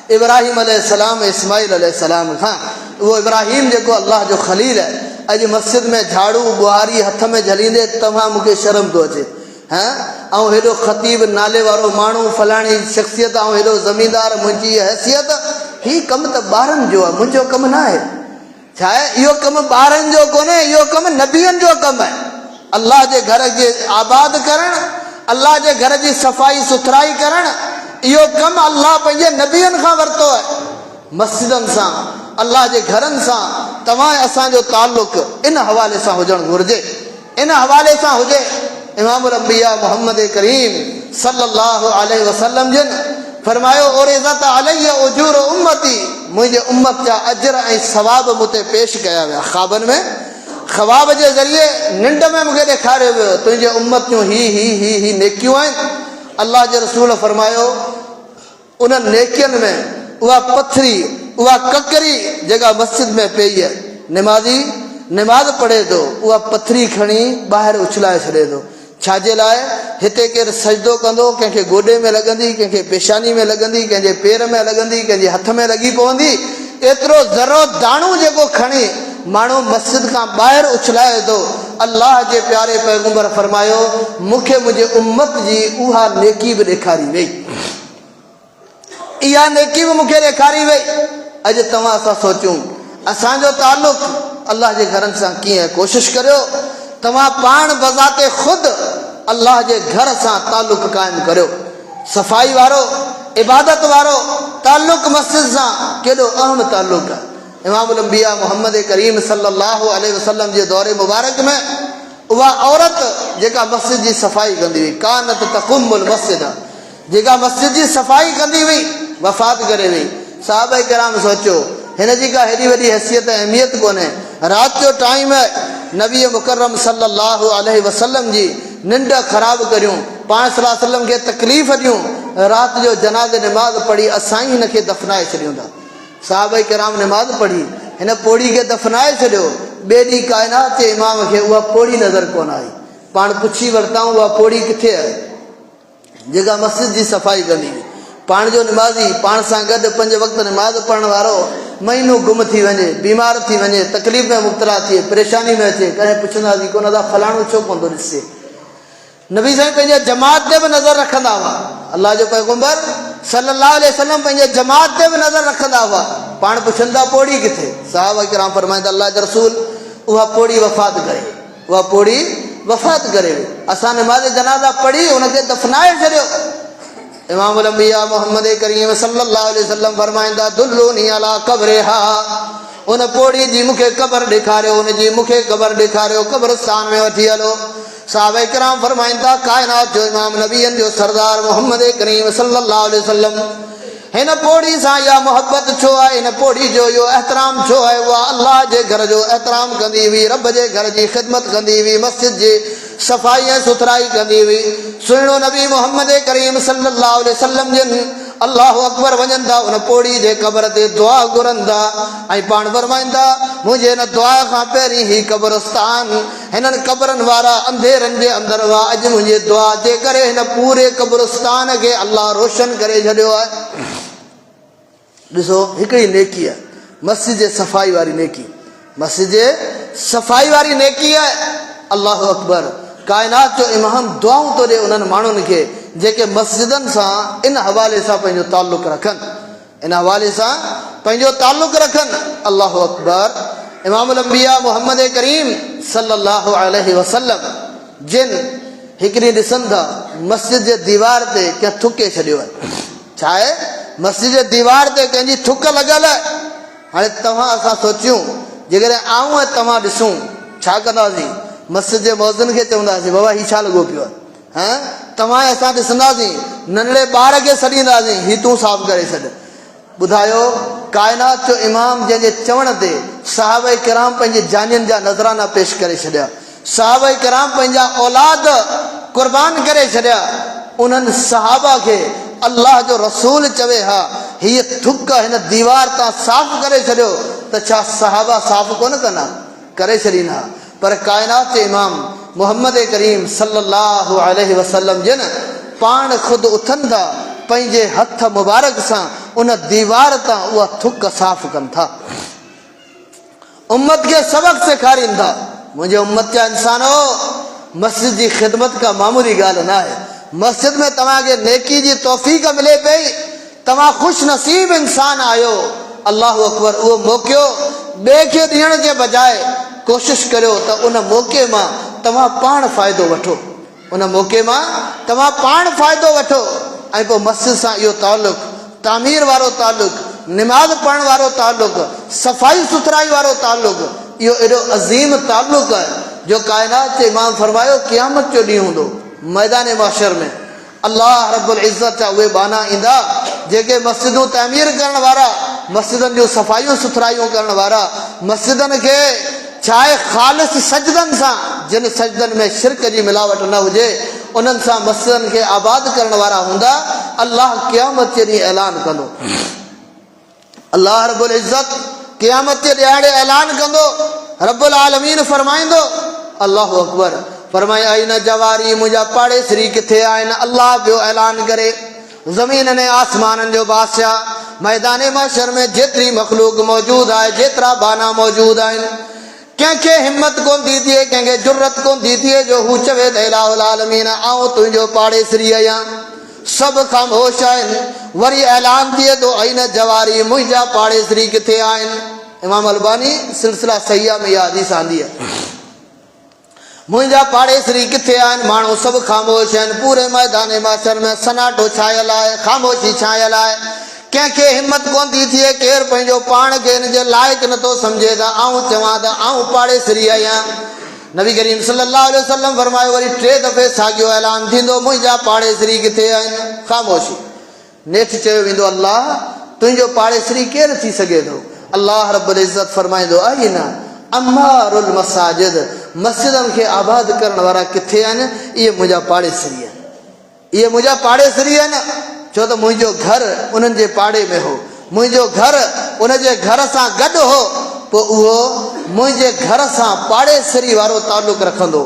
इब्राहीम अलैहिस्सलाम इस्माईल अलैहिस्सलाम खां। उहो इब्राहीम जेको अल्लाह जो ख़लील आहे, अॼु मस्जिद में झाड़ू बुआरी हथ में झलींदे तव्हां मूंखे शर्म थो अचे। ऐं हेॾो ख़तीब नाले वारो माण्हू, फलाणी शख़्सियत, ऐं हेॾो ज़मींदार, मुंहिंजी हैसियत, हीउ कमु त ॿारनि जो आहे, मुंहिंजो कमु न आहे। छा आहे इहो कमु? ॿारनि जो कोन्हे, इहो कमु नबियनि जो कमु आहे। अल्लाह जे घर खे आबाद करणु, अल्लाह जे घर जी सफ़ाई सुथराई करणु, इहो कमु अल्लाह पंहिंजे नबियनि खां वरितो आहे। मस्जिदनि सां, अल्लाह जे घरनि सां तव्हां असांजो ताल्लुक़ इन हवाले सां हुजणु घुरिजे, इन हवाले सां हुजे। इमामुल अंबिया मोहम्मद करीम सल्लल्लाहु अलैहि वसल्लम जिन फरमायो उरिज़त अलैया उजूर उम्मती, मुंहिंजे उम्मत जा अजर ऐं सवाब मूं ते पेश कया विया। ख़्वाबनि में, ख़्वाब जे ज़रिए निंड में मूंखे ॾेखारियो वियो तुंहिंजे उम्मत जूं ही नेकियूं आहिनि। अल्लाह जे रसूल फरमायो उन नेकियुनि में उहा पथरी, उहा ककरी जेका मस्जिद में पई आहे, निमाज़ी निमाज़ पढ़े थो, उहा पथरी खणी ॿाहिरि उछलाए छॾे थो। छाजे लाइ? हिते केरु सजदो कंदो, कंहिंखे गोॾे में लॻंदी, कंहिंखे पेशानी में लॻंदी, कंहिंजे पेर में लॻंदी, कंहिंजे हथ में लॻी पवंदी। एतिरो ज़रो दाणू जेको खणी माण्हू मस्जिद खां ॿाहिरि उछलाए थो। अल्लाह जे प्यारे पैगंबर फरमायो मूंखे मुंहिंजे उम्मत जी उहा नेकी बि ॾेखारी वई, इहा नेकी बि मूंखे ॾेखारी वई। अॼु तव्हां असां सोचूं असांजो ताल्लुक़ अल्लाह जे घरनि सां कीअं? कोशिशि करियो तव्हां पाण बज़ाते ख़ुदि अल्लाह के घर से ताल्लुक कायम करो। सफ़ाई वारो इबादत वारो ताल्लुक मस्जिद से केॾो अहम ताल्लुक है। इमामुल अंबिया मोहम्मद करीम सल्लल्लाहु अलैहि वसल्लम के दौरे मुबारक में वह औरत जेका मस्जिद की सफ़ाई कंदी हुई, कानत तक़ुमुल मस्जिद, जेका मस्जिद की सफ़ाई कंदी हुई वफ़ात करे हुई। साहबा किराम सोचो हिन जी का हेॾी वॾी हैसियत अहमियत कोन्हे। रात जो टाइम है, नबी मुकर्रम सल्लल्लाहु अलैहि वसल्लम जी निंड ख़राब करियूं, पाण सल्लल्लाहु अलैहि वसल्लम के तकलीफ़ ॾियूं, रात जो जनाज़े नमाज़ पढ़ी असां ही हिन खे दफ़नाए छॾियूं था। साहबा किराम नमाज़ पढ़ी हिन पोड़ी के दफ़नाए छॾियो। ॿिए ॾींहुं कायनात जे इमाम खे उहा पोड़ी नज़र कोन आई। पाण पुछी वरिताऊं उहा पोड़ी किथे आहे जेका मस्जिद जी सफ़ाई कंदी हुई। पाण जो निमाज़ी पाण सां गॾु 5 वक़्त निमाज़ पढ़ण वारो महीनो गुम थी वञे, बीमार थी वञे, तकलीफ़ में मुब्तला थिए, परेशानी में अचे, कॾहिं पुछंदासीं कोन था फलाणो छो कोन थो ॾिसे। नबी साईं पंहिंजे जमात ते बि नज़र रखंदा हुआ। अल्लाह जो पैगंबर सल्लल्लाहु अलैहि वसल्लम पंहिंजे जमात ते बि नज़र रखंदा हुआ। पाण पुछनि था पोड़ी किथे, साहबा किराम फरमाईंदा अल्लाह जो रसूल उहा पोड़ी वफ़ात करे, उहा पोड़ी वफ़ात करे। असां नमाज़ जनाज़ा पढ़ी उनखे दफ़नाए छॾियो। इमामुल अंबिया मोहम्मद करीम सल्लल्लाहु अलैहि वसल्लम फरमाईंदा दुल्लूनी अला क़ब्रिहा, उन पोड़ी जी मूंखे क़ब्र ॾेखारियो, उन जी मूंखे क़ब्र ॾेखारियो, क़ब्रस्तान में वठी हलो। साहबा किराम फरमाईंदा कायनात जो इमाम नबियन जो सरदार मोहम्मद करीम सल्लल्लाहु अलैहि वसल्लम हिन पोड़ी सां या मोहब्बत छो आहे, हिन पोड़ी जो यो एहतराम छो आहे। उहा अल्लाह जे घर जो एहतराम कंदी हुई, रब जे घर जी ख़िदमत कंदी हुई, मस्जिद जी सफ़ाई ऐं सुथराई कंदी हुई। सुहिणो नबी मोहम्मद करीम सल्लल्लाहु अलैहि वसल्लम जिन अल्लाहु अकबर वञनि था उन पोड़ी जे क़ब्र ते दुआ घुरनि था ऐं पाण फरमाईंदा मुंहिंजे हिन दुआ खां पहिरीं ही क़ब्रस्तान हिननि क़ब्रनि वारा अंधेरनि जे अंदरि हुआ। अॼु मुंहिंजे दुआ जे करे हिन पूरे क़ब्रस्तान खे अल्लाह रोशन करे छॾियो आहे। ॾिसो हिकिड़ी नेकी आहे मस्जिद जे सफ़ाई वारी नेकी, मस्जिद जे सफ़ाई वारी नेकी आहे। अल्लाहु अकबर कायनात जो इमाम दुआऊं थो ॾे उन्हनि माण्हुनि खे जेके मस्जिदनि सां इन हवाले सां पंहिंजो ताल्लुक़ रखनि, इन हवाले सां पंहिंजो ताल्लुक़ रखनि। अल्लाहु अकबर इमामुल अंबिया मोहम्मद करीम सल्लल्लाहु अलैहि वसल्लम जिन हिकिड़ी ॾिसनि था मस्जिद जे दीवार ते कंहिं थुके छॾियो आहे। छा आहे मस्जिद जे दीवार ते कंहिंजी थुक लॻल आहे। हाणे तव्हां असां सोचियूं जेकॾहिं आऊं ऐं तव्हां ॾिसूं छा कंदासीं? मस्जिद जे मौज़िन खे चवंदासीं बाबा ही छा लॻो पियो आहे? हां तव्हां असां ॾिसंदासीं नंढड़े ॿार खे सॾींदासीं ही तूं साफ़ करे छॾ। ॿुधायो कायनात जो इमाम जंहिंजे चवण ते साहबा किराम पंहिंजी जानियुनि जा नज़राना पेश करे छॾिया, साहबा किराम पंहिंजा औलाद क़ुर्बान करे छॾिया। उन्हनि सहाबा खे अल्लाह जो रसूल चवे हा हीअ थुक हिन दीवार तां साफ़ करे छॾियो त छा सहाबा साफ़ कोन कंदा? करे छॾींदा। पर कायनात जे इमाम मोहम्मद करीम सल्लल्लाहु अलैहि वसल्लम जिन पाण ख़ुदि उथनि था पंहिंजे हथ मुबारक सां उन दीवार तां उहा थुक साफ़ कनि था, उम्मत खे सबक़ सेखारीनि था। मुंहिंजे उम्मत जा इंसानो मस्जिद जी ख़िदमत का मामूली ॻाल्हि न आहे। मस्जिद में तव्हांखे नेकी जी तौफ़ीक़ मिले पई, तव्हां ख़ुशि नसीब इंसान आहियो। अल्लाहु अकबर उहो मौक़ो ॿिए खे ॾियण जे बजाए कोशिशि करियो त उन मौक़े मां तव्हां पाण फ़ाइदो वठो, उन मौक़े मां तव्हां पाण फ़ाइदो वठो ऐं पोइ मस्जिद सां इहो ताल्लुक़, तामीर वारो ताल्लुक़, निमाज़ पढ़ण वारो ताल्लुक़, सफ़ाई सुथराई वारो ताल्लुक़, इहो एॾो अज़ीम ताल्लुक़ आहे जो कायनात जे इमाम फरमायो क़यामत जो ॾींहुं हूंदो मैदान माशर में अल्लाह रब्बुल इज़्ज़त जा उहे बाना ईंदा जेके मस्जिदूं तामीर करण वारा, मस्जिदनि जूं सफ़ाइयूं सुथराइयूं करण वारा, मस्जिदनि खे चाहे ख़ालिस सजदनि सां जिन सजदनि में शिरक जी मिलावट न हुजे उन्हनि सां मस्जिदनि खे आबाद करण वारा हूंदा। अल्लाह क़यामत जे ॾींहुं ऐलान कंदो, अल्लाह रब्बुल इज़्ज़त क़यामत जे ॾियारे ऐलान कंदो। रब्बुल आलमीन फरमाईंदो अल्लाहु अकबर फरमाए आई न जवारी मुंहिंजा पाड़ेसरी किथे आहिनि? अल्लाह पियो ऐलान करे ज़मीन ने आसमाननि जो बादशाह मैदान महशर में जेतिरी मखलूक मौजूद आहे, जेतिरा बाना मौजूद आहिनि, कंहिंखे हिम्मत कोन थी थिए, कंहिंखे जुर्रत कोन थी थिए जो हू चवे त इलाहुल आलमीन आऊं तुंहिंजो पाड़ेसरी आहियां। सभु ख़ामोश आहिनि। वरी ऐलान थिए थो आई न जवारी मुंहिंजा पाड़ेसरी किथे आहिनि? इमाम अलबानी सिलसिला सहिया में इहा हदीस आंदी आहे। मुंहिंजा पाड़ेसरी किथे आहिनि माण्हू सभु ख़ामोश आहिनि पूरे मैदान माशर में सन्नाटो छायल आहे ख़ामोशी छायल आहे कंहिंखे हिमत कोन थी थिए केरु पंहिंजो पाण खे हिन जे लाइक़ु नथो सम्झे त आऊं चवां त आऊं पाड़ेसरी आहियां नबी करीम सल्लल्लाहु अलैहि वसल्लम फरमायो वरी 3 दफ़े साॻियो ऐलान थींदो मुंहिंजा पाड़ेसरी किथे आहिनि ख़ामोशी नेठि चयो वेंदो अल्लाह तुंहिंजो पाड़ेसरी केरु थी सघे थो अल्लाह रब्बुल इज़्ज़त फरमाईंदो आहे न अम्मारुल मसाजिद मस्जिदनि खे आबाद करण वारा किथे आहिनि इहे मुंहिंजा पाड़ेसरी आहिनि इहे मुंहिंजा पाड़ेसरी आहिनि छो त मुंहिंजो घर उन्हनि जे पाड़े में हो मुंहिंजो घर उन जे घर सां गॾु हो पोइ उहो मुंहिंजे घर सां पाड़ेसरी वारो तालुक़ रखंदो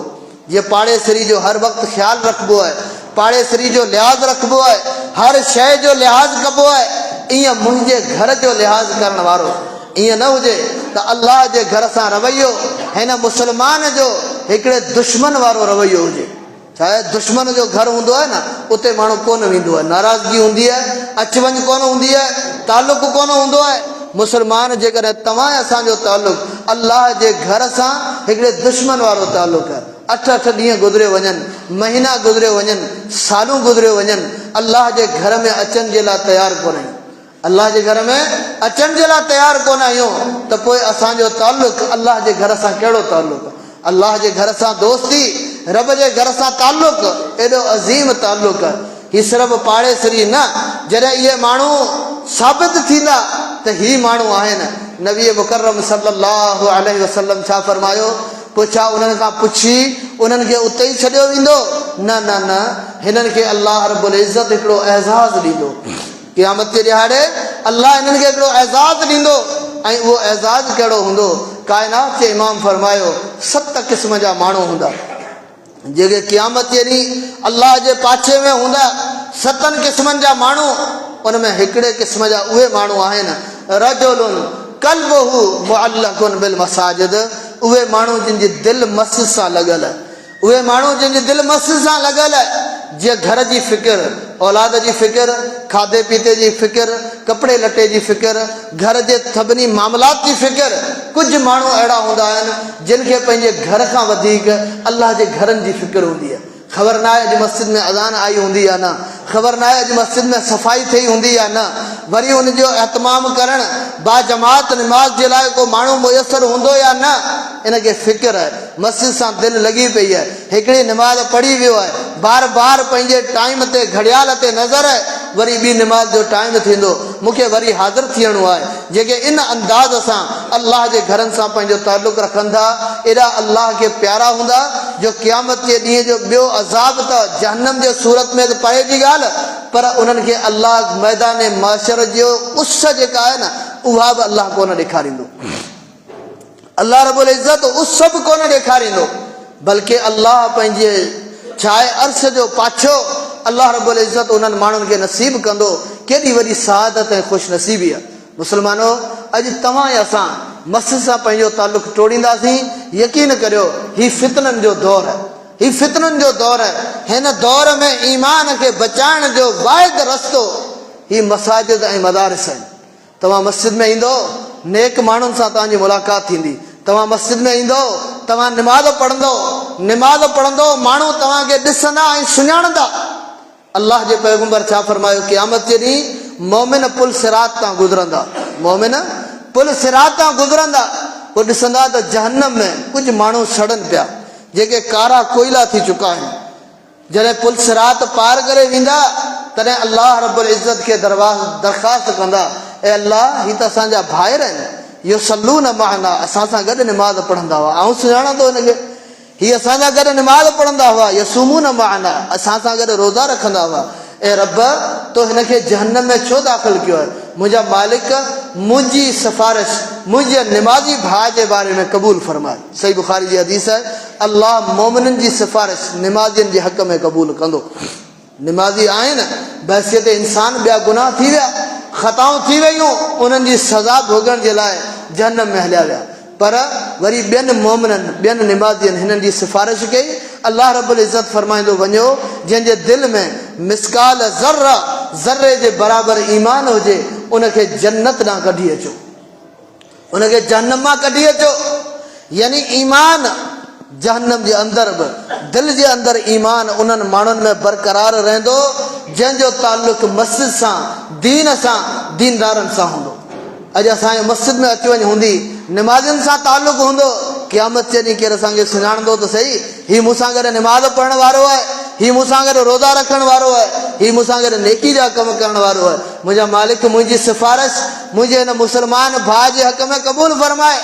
जीअं पाड़ेसरी जो हर वक़्तु ख़्यालु रखिबो आहे पाड़ेसरी जो लिहाज़ रखिबो आहे हर शइ जो लिहाज़ कबो आहे ईअं मुंहिंजे घर जो लिहाज़ करण वारो ईअं न हुजे त अल्लाह जे घर सां रवैयो हिन मुस्लमान जो हिकिड़े दुश्मन वारो रवैयो हुजे छा आहे दुश्मन जो घर हूंदो आहे न उते माण्हू कोन वेंदो आहे नाराज़गी हूंदी आहे अचु वञु कोन हूंदी आहे तालुक़ कोन हूंदो आहे मुस्लमान जेकॾहिं तव्हां असांजो तालुक़ अल्लाह जे घर सां हिकिड़े दुश्मन वारो तालुक़ आहे 8-8 ॾींहं गुज़रियो वञनि महीना गुज़रियो वञनि सालूं गुज़रियो वञनि अल्लाह जे घर में अचण जे लाइ तयारु कोन आहियूं अल्लाह जे घर में अचण जे लाइ तयारु कोन आहियूं त पोइ असांजो तालुक़ अल्लाह जे घर सां कहिड़ो तालुक़ अल्लाह जे घर सां दोस्ती रब जे घर सां तालुक़ एॾो अज़ीम तालुक़ ही सिर्फ़ु पाड़ेसरी न जॾहिं इहे माण्हू साबित थींदा त ही माण्हू आहिनि नबी मुकर्रम सल्लल्लाहु अलैहि वसल्लम छा फरमायो पोइ छा उन्हनि खां पुछी उन्हनि खे उते ई छॾियो वेंदो न न न हिननि खे अल्लाह रब्बुल इज़्ज़त हिकिड़ो एज़ाज़ ॾींदो क़यामत जे ॾिहाड़े अल्लाह हिननि खे हिकिड़ो एज़ाज़ ॾींदो ऐं उहो एज़ाज़ कहिड़ो हूंदो काइनात जे इमाम फरमायो 7 क़िस्म जा माण्हू हूंदा जेके क़यामत जे ॾींहुं अल्लाह जे पाछे में हूंदा 7 क़िस्मनि जा माण्हू उन में हिकिड़े क़िस्म जा उहे माण्हू आहिनि रजुलुन क़ल्बुहु मुअल्लक़ुन बिल मसाजिद उहे माण्हू जिन जी दिलि मस्जिद सां लॻल आहे उहे माण्हू जिन जी दिलि मस्जिद सां लॻल आहे जीअं घर जी फ़िकिर औलाद जी फ़िकिर खाधे पीते जी फ़िकिर कपिड़े लटे जी फ़िकिर घर जे सभिनी मामलात जी फ़िकिर कुझु माण्हू अहिड़ा हूंदा आहिनि जिन खे पंहिंजे घर खां वधीक अल्लाह जे घरनि जी फ़िकिर हूंदी आहे ख़बर न आहे अॼु मस्जिद में अज़ान आई हूंदी या न ख़बर न आहे अॼु मस्जिद में सफ़ाई थी हूंदी या न वरी उनजो एहतमाम करणु बाजमात निमाज़ जे लाइ को माण्हू मुयसरु हूंदो या न इनखे फ़िकिर आहे मस्जिद सां दिलि लॻी पई आहे हिकिड़ी निमाज़ पढ़ी वियो आहे बार बार पंहिंजे टाइम ते घड़ियाल ते नज़र आहे वरी ॿी निमाज़ जो टाइम थींदो मूंखे वरी हाज़िर थियणो आहे जेके इन अंदाज़ सां अल्लाह जे घरनि सां पंहिंजो तालुक़ रखनि था एॾा अल्लाह खे प्यारा हूंदा जो क़यामत जे ॾींहं जो ॿियो अज़ाब त जहन्नम जे सूरत में त पए जी ॻाल्हि पर उन्हनि खे अल्लाह मैदान माशर जो उस जेका आहे न उहा बि अल्लाह कोन ॾेखारींदो अल्लाह रब्बुल इज़्ज़त उस बि कोन ॾेखारींदो बल्कि अल्लाह पंहिंजे छा आहे अर्श जो पाछो अल्लाह रब्बुल इज़्ज़त उन्हनि माण्हुनि खे नसीब कंदो केॾी वॾी सआदत ऐं ख़ुशि नसीबी आहे मुस्लमानो अॼु तव्हां ऐं असां मस्जिद सां पंहिंजो तालुक़ टोड़ींदासीं यकीन करियो हीउ फितननि जो दौरु आहे हीउ फितननि जो दौरु आहे हिन दौर में ईमान खे बचाइण जो वाहिद रस्तो हीउ मसाजिद ऐं मदारिस आहिनि तव्हां मस्जिद में ईंदो नेक माण्हुनि सां तव्हांजी मुलाक़ात थींदी तव्हां मस्जिद में ईंदो तव्हां निमाज़ पढ़ंदो माण्हू तव्हांखे ॾिसंदा ऐं सुञाणंदा अल्लाह जे पैगंबर छा फरमायो क़यामत जे ॾींहुं मोमिन पुल सिरात तां गुज़रंदा मोमिन पुल सिरात तां गुज़रंदा पोइ ॾिसंदा त जहन्नम में कुझु माण्हू सड़नि पिया जेके कारा कोयला थी चुका आहिनि जॾहिं पुल सिरात पार करे वेंदा तॾहिं अल्लाह रब्बुल इज़्ज़त खे दरख़्वास्त कंदा ऐं अल्लाह हीअ त असांजा भाइर आहिनि इहो सलू न माना असां सां गॾु निमाज़ पढ़ंदा हुआ ऐं सुञाणंदो हिनखे हीअ असां सां गॾु निमाज़ पढ़ंदा हुआ इहो सुम्हूं न माना असां सां गॾु रोज़ा रखंदा हुआ ऐं रब तो हिनखे जहन्नम में छो दाख़िल कयो आहे मुंहिंजा मालिक मुंहिंजी सिफ़ारिश मुंहिंजे निमाज़ी भाउ जे बारे में क़बूल फरमाए सही बुखारी जी हदीस आहे अल्लाह मोमिननि जी सिफ़ारिश निमाज़ियुनि जे हक़ में क़बूल कंदो निमाज़ी आहिनि बहसियत इंसान ॿिया गुनाह थी विया ख़ताऊं थी वियूं उन्हनि जी सज़ा भोगण जे लाइ जहन्नम में हलिया विया पर वरी ॿियनि मोमिननि ॿियनि निमाज़ियुनि हिननि जी सिफ़ारिश कई अल्लाह रब्बुल इज़्ज़त फरमाईंदो वञो जंहिंजे दिलि में मिसकाल ज़र्रे जे बराबरि ईमान हुजे उनखे जन्नत ॾांहुं कढी अचो उनखे जहन्नम मां कढी अचो यानी ईमान जहन्नम जे अंदर बि दिल जे अंदर ईमान उन्हनि माण्हुनि में बरक़रार रहंदो जंहिंजो ताल्लुक मस्जिद सां दीन सां दीनदारनि सां हूंदो। अॼु असांजे मस्जिद में अची वञ हूंदी, निमाज़ियुनि सां ताल्लुक हूंदो, क़यामत जे ॾींहुं केरु असांखे सुञाणंदो त सही, हीउ मूंसां गॾु निमाज़ पढ़ण वारो आहे, हीउ मूंसां गॾु रोज़ा रखण वारो आहे, हीउ मूंसां गॾु नेकी जा कम करण वारो आहे। मुंहिंजा मालिक मुंहिंजी सिफ़ारिश मुंहिंजे हिन मुस्लमान भाउ जे हक़ में क़बूल फरमाए।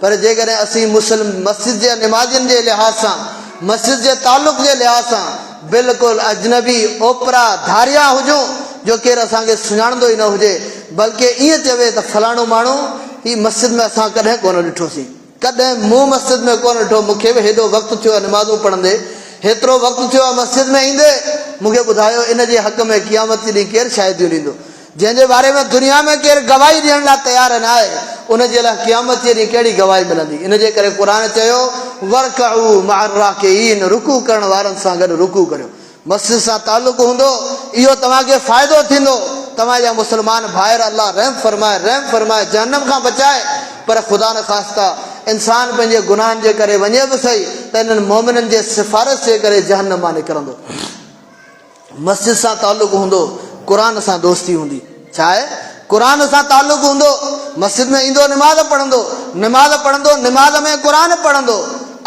पर जेकॾहिं असीं मस्जिद जे निमाज़ियुनि जे लिहाज़ सां, मस्जिद जे ताल्लुक जे लिहाज़ सां बिल्कुलु अजनबी ओपरा धारिया हुजूं जो केरु असांखे सुञाणंदो ई न हुजे, बल्कि ईअं चवे त फलाणो माण्हू हीउ मस्जिद में असां कॾहिं कोन ॾिठोसीं, कॾहिं मूं मस्जिद में कोन ॾिठो, मूंखे बि हेॾो वक़्तु थियो आहे निमाज़ूं पढ़ंदे, हेतिरो वक़्तु थियो आहे मस्जिद में ईंदे, मूंखे ॿुधायो इन जे हक़ में क़यामत जे ॾींहुं केरु शाहिदियूं ॾींदो, जंहिंजे बारे में दुनिया में केरु गवाही ॾियण लाइ तयारु न आहे, उनजे लाइ क़यामत जे ॾींहुं कहिड़ी गवाही मिलंदी। इन जे करे क़ुर चयो वरकऊ मअ राकिईन, रुकू करण वारनि सां गॾु रुकू करियो। मस्जिद सां ताल्लुक हूंदो, इहो तव्हांखे फ़ाइदो थींदो, तव्हांजा मुस्लमान भाइर अलाह रहम फरमाए जहन्नम खां बचाए। पर ख़ुदा न ख़ास्ता इंसान पंहिंजे गुनाहनि जे करे वञे बि सही त इन्हनि मोमिननि जे सिफ़ारिश जे करे जहन्नम मां निकिरंदो। मस्जिद सां ताल्लुक हूंदो, क़ुर सां दोस्ती हूंदी। छा आहे? क़ुर सां ताल्लुक हूंदो, मस्जिद में ईंदो, निमाज़ पढ़ंदो, निमाज़ में क़ुर पढ़ंदो,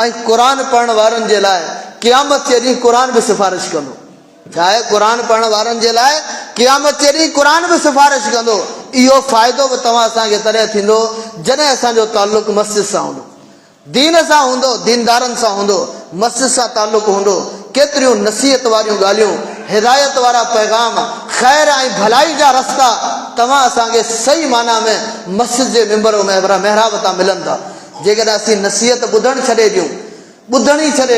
ऐं क़ुर पढ़ण वारनि जे लाइ क़यामत जे ॾींहुं क़ुर बि सिफ़ारिश कंदो। छा आहे? क़ुर पढ़ण वारनि जे लाइ क़यामत जे ॾींहुं क़ुर बि सिफ़ारिश कंदो। इहो फ़ाइदो बि तव्हां असांखे तॾहिं थींदो जॾहिं असांजो ताल्लुक मस्जिद सां हूंदो, दीन सां हूंदो, दीनदारनि सां हूंदो, मस्जिद सां ताल्लुक हूंदो। केतिरियूं नसीहत वारियूं ॻाल्हियूं, हिदायत वारा पैगाम, ख़ैर ऐं भलाई जा रस्ता तव्हां असांखे सही माना में मस्जिद जे मिंबर में महिराब तां मिलनि था। जेकॾहिं असीं नसीहत ॿुधणु छॾे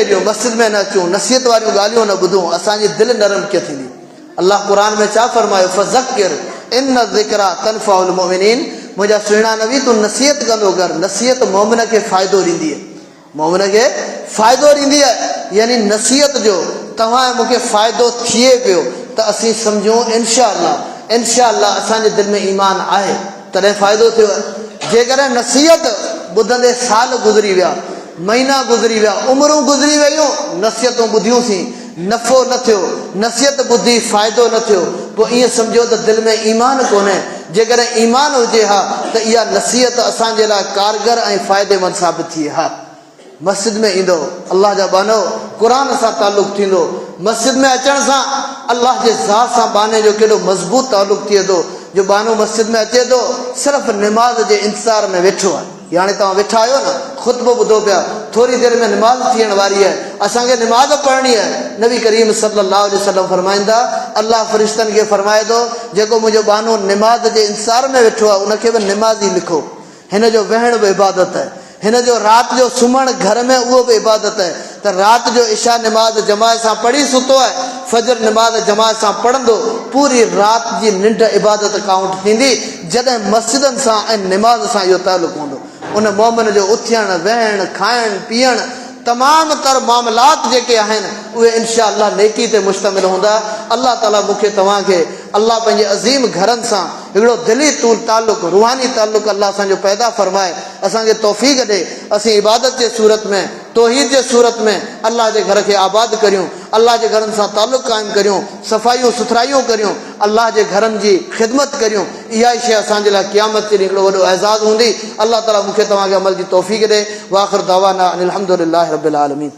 ॾियूं, मस्जिद में न अचूं, नसीहत वारियूं ॻाल्हियूं न ॿुधूं, असांजी दिलि नरम कीअं थींदी? अलाह क़ुर में छा फरमायो? फ़ज़किर इन ज़िक्रा तनफ़उल मुमिनीन, मुंहिंजा सुहिणा नबी तूं नसीहत कंदो कर, नसीहत मोमिन खे फ़ाइदो ॾींदी आहे, मोमिन खे फ़ाइदो ॾींदी आहे। यानी नसीहत जो तव्हां ऐं मूंखे फ़ाइदो थिए पियो त असीं सम्झूं इनशा अल्लाह असांजे दिलि में ईमान आहे, तॾहिं फ़ाइदो थियो आहे। जेकॾहिं नसीहत ॿुधंदे साल गुज़री विया, महीना गुज़री विया, उमिरूं गुज़री वियूं, नसीहतूं ॿुधियूंसीं, नफ़ो न थियो, नसीहत ॿुधी फ़ाइदो न थियो, पोइ ईअं सम्झो त दिलि में ईमान कोन्हे। जेकॾहिं ईमान हुजे हा त इहा नसीहत असांजे लाइ कारगर ऐं फ़ाइदेमंद साबित थिए हा। मस्जिद में ईंदो, अलाह जा बानो क़ुर सां ताल्लुक थींदो, मस्जिद में अचण सां अलाह जे ज़ात सां बाने जो केॾो मज़बूत ताल्लुक थिए थो जो बानो मस्जिद में अचे थो सिर्फ़ु निमाज़ जे इंतज़ार में वेठो आहे। हाणे तव्हां वेठा आहियो न, ख़ुतबो ॿुधो पिया, थोरी देरि में निमाज़ थियण वारी आहे, असांखे निमाज़ पढ़णी आहे। नबी करीम सल्लल्लाहु अलैहि वसल्लम फरमाईंदा, अलाह फ़रिश्तनि खे फरमाए थो जेको मुंहिंजो बानो निमाज़ जे इंतज़ार में वेठो आहे उनखे बि निमाज़ी लिखो। हिन जो वेहण बि इबादत आहे, हिन जो राति जो सुम्हणु घर में उहो बि इबादत आहे। त राति जो इशा निमाज़ जमात सां पढ़ी सुतो आहे, फजर निमाज़ जमात सां पढ़ंदो, पूरी राति जी निंड इबादत काउंट थींदी जॾहिं मस्जिदनि सां ऐं निमाज़ सां इहो ताल्लुक हूंदो। उन मोमिन जो उथणु वेहणु खाइणु पीअणु तमामु तर मामलात जेके आहिनि उहे इनशा अल्लाह नेकी ते मुश्तमिल हूंदा। अल्लाह ताला मूंखे तव्हांखे अल्लाह पंहिंजे अज़ीम घरनि सां हिकिड़ो दिली ताल्लुक, रूहानी ताल्लुक अल्लाह असांजो पैदा फरमाए, असांखे तौफ़ीक़ ॾे, असीं इबादत जे सूरत में, तौहीद जे सूरत में अल्लाह जे घर खे आबाद करियूं, अल्लाह जे घरनि सां ताल्लुक क़ाइमु करियूं, सफ़ाइयूं सुथराइयूं करियूं, अल्लाह जे घरनि जी ख़िदमत करियूं। इहा ई शइ असांजे लाइ क़यामत ते हिकिड़ो वॾो एज़ाज़ हूंदी। अल्लाह ताला मूंखे तव्हांखे अमल जी तौफ़ीक़ ॾे। वाख़िर दावाना अनिल हम्दुलिल्लाहि रब्बिल आलमीन।